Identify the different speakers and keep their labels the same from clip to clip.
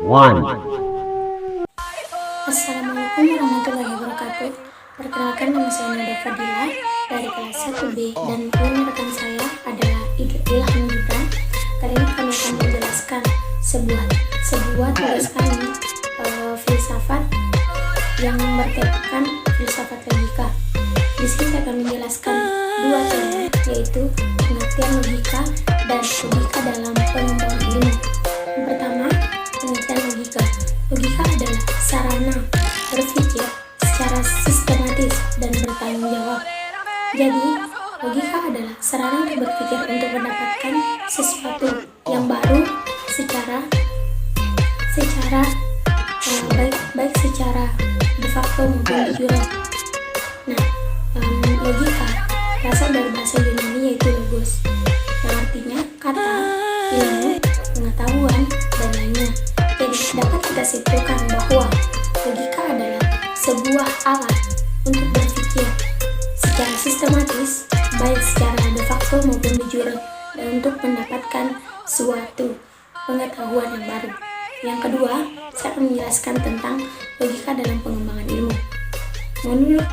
Speaker 1: one.
Speaker 2: Assalamualaikum warahmatullahi wabarakatuh. Perkenalkan, nama saya Nada Fadila dari kelas 1B dan ini rekan saya adalah Ilham Gibran. Kali ini kami akan menjelaskan sebuah tugas kami, filsafat yang bertemakan filsafat logika. Di sini saya akan menjelaskan dua tema, yaitu pengertian logika dan logika dalam pengembangan ilmu. Yang pertama, pengertian logika. Logika adalah sarana berpikir secara sistematis dan bertanggung jawab. Jadi, logika adalah sarana untuk berpikir untuk mendapatkan sesuatu yang baru secara baik secara de facto maupun de jure. Nah, logika berasal dari bahasa Yunani yaitu logos, yang artinya kata, ilmu, pengetahuan, dan lainnya. Jadi dapat kita simpulkan bahwa logika adalah sebuah alat untuk berpikir secara sistematis, baik secara de facto maupun de jure, dan untuk mendapatkan suatu pengetahuan yang baru. Yang kedua, saya akan menjelaskan tentang logika dalam pengembangan ilmu. Menurut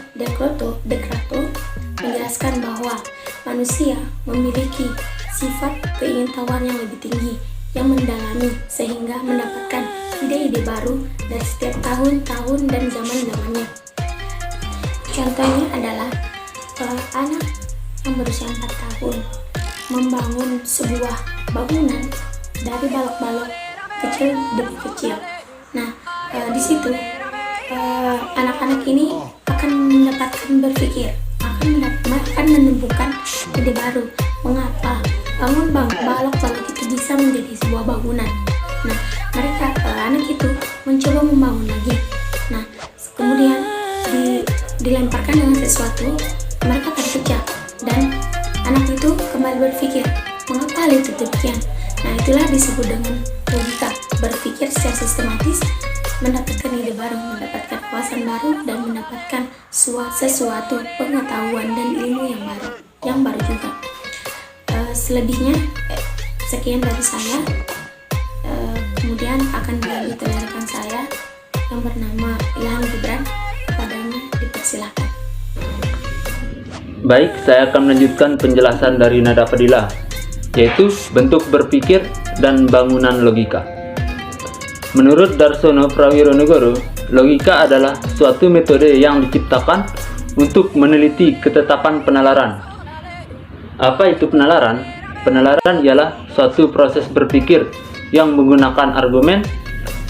Speaker 2: Descartes menjelaskan bahwa manusia memiliki sifat keingintahuan yang lebih tinggi, yang mendalami sehingga mendapatkan ide-ide baru dari setiap tahun-tahun dan zaman-zamannya. Contohnya adalah anak yang berusia 4 tahun membangun sebuah bangunan dari balok-balok kecil demi kecil. Nah, di situ anak-anak ini akan mendapatkan berpikir, akan menemukan ide baru. Mengapa balok-balok itu bisa menjadi sebuah bangunan? Nah, anak itu mencoba membangun lagi. Nah, kemudian dilemparkan dengan sesuatu, mereka terpecah dan anak itu kembali berpikir, mengapa hal itu demikian? Nah, itulah disebut dengan logika, berpikir secara sistematis, mendapatkan ide baru, mendapatkan wawasan baru, dan mendapatkan sesuatu pengetahuan dan ilmu yang baru juga. Selebihnya, sekian dari saya. Kemudian akan dilanjut oleh rekan saya yang bernama Ilham Gibran. Kepadanya dipersilakan.
Speaker 3: Baik, saya akan melanjutkan penjelasan dari Nada Fadila, yaitu bentuk berpikir dan bangunan logika. Menurut Darsono Prawironegoro, logika adalah suatu metode yang diciptakan untuk meneliti ketetapan penalaran. Apa itu penalaran? Penalaran ialah suatu proses berpikir yang menggunakan argumen,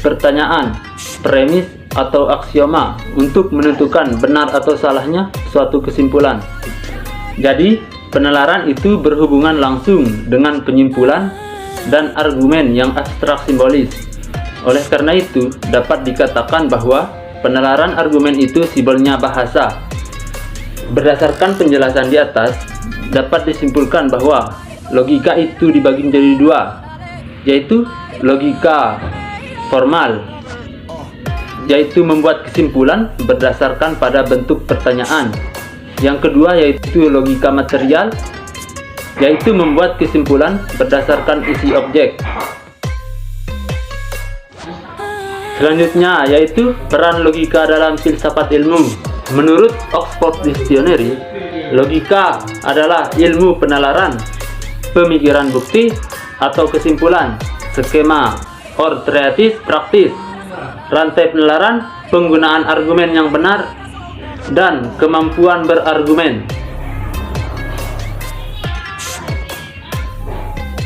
Speaker 3: pertanyaan, premis, atau aksioma untuk menentukan benar atau salahnya suatu kesimpulan. Jadi, penalaran itu berhubungan langsung dengan penyimpulan dan argumen yang abstrak simbolis. Oleh karena itu, dapat dikatakan bahwa penalaran argumen itu simbolnya bahasa. Berdasarkan penjelasan di atas, dapat disimpulkan bahwa logika itu dibagi menjadi dua, yaitu logika formal, yaitu membuat kesimpulan berdasarkan pada bentuk pertanyaan. Yang kedua yaitu logika material, yaitu membuat kesimpulan berdasarkan isi objek. Selanjutnya yaitu peran logika dalam filsafat ilmu. Menurut Oxford Dictionary, logika adalah ilmu penalaran, pemikiran bukti atau kesimpulan, skema, or theoretis praktis, rantai penalaran, penggunaan argumen yang benar, dan kemampuan berargumen.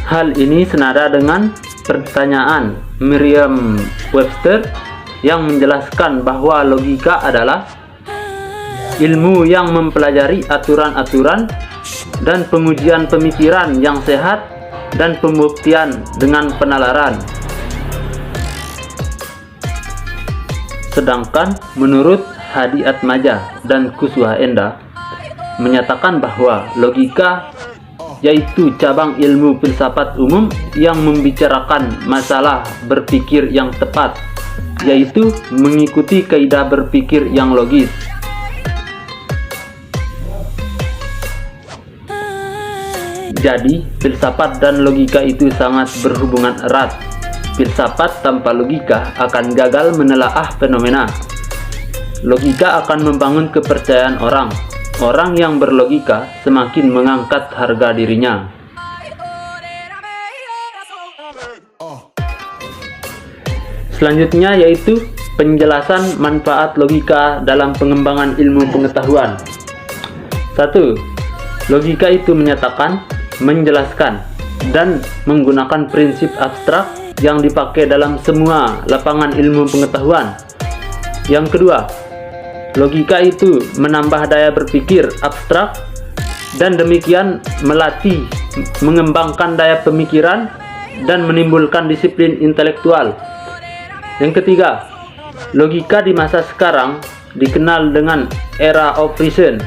Speaker 3: Hal ini senada dengan pertanyaan Merriam-Webster yang menjelaskan bahwa logika adalah ilmu yang mempelajari aturan-aturan dan pengujian pemikiran yang sehat dan pembuktian dengan penalaran. Sedangkan menurut Hadi Atmaja dan Kuswa Enda menyatakan bahwa logika yaitu cabang ilmu filsafat umum yang membicarakan masalah berpikir yang tepat, yaitu mengikuti kaidah berpikir yang logis. Jadi, filsafat dan logika itu sangat berhubungan erat. filsafat tanpa logika akan gagal menelaah fenomena. Logika akan membangun kepercayaan orang. Orang yang berlogika semakin mengangkat harga dirinya. Selanjutnya yaitu penjelasan manfaat logika dalam pengembangan ilmu pengetahuan. 1. Logika itu menyatakan, menjelaskan, dan menggunakan prinsip abstrak yang dipakai dalam semua lapangan ilmu pengetahuan. Yang kedua, logika itu menambah daya berpikir abstrak dan demikian melatih, mengembangkan daya pemikiran dan menimbulkan disiplin intelektual. Yang ketiga, logika di masa sekarang dikenal dengan era of reason,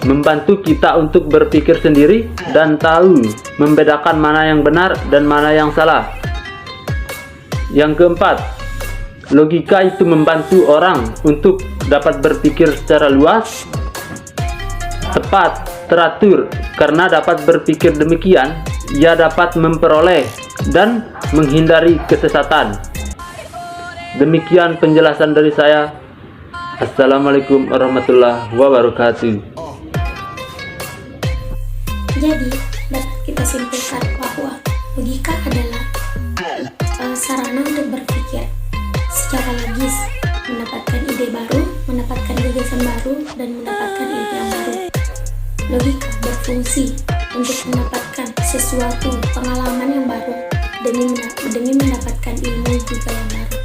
Speaker 3: membantu kita untuk berpikir sendiri dan tahu membedakan mana yang benar dan mana yang salah. Yang keempat, logika itu membantu orang untuk dapat berpikir secara luas, tepat, teratur. Karena dapat berpikir demikian, ia dapat memperoleh dan menghindari kesesatan. Demikian penjelasan dari saya. Assalamualaikum warahmatullahi wabarakatuh.
Speaker 2: Jadi, dapat kita simpulkan bahwa logika adalah sarana untuk berpikir secara logis, mendapatkan ide baru, mendapatkan gagasan baru, dan mendapatkan ide yang baru. Logika berfungsi untuk mendapatkan sesuatu pengalaman yang baru demi mendapatkan ilmu juga yang baru.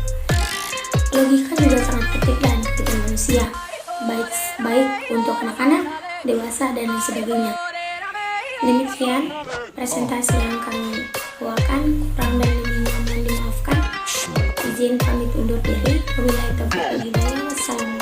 Speaker 2: Logika juga sangat penting dan ketika manusia, baik untuk anak-anak, dewasa, dan lain sebagainya. Demikian presentasi yang kami bawakan, kurang dan lebihnya mohon dimaafkan. Izin pamit undur diri. Wabillahi taufiq wal hidayah. Wassalamualaikum.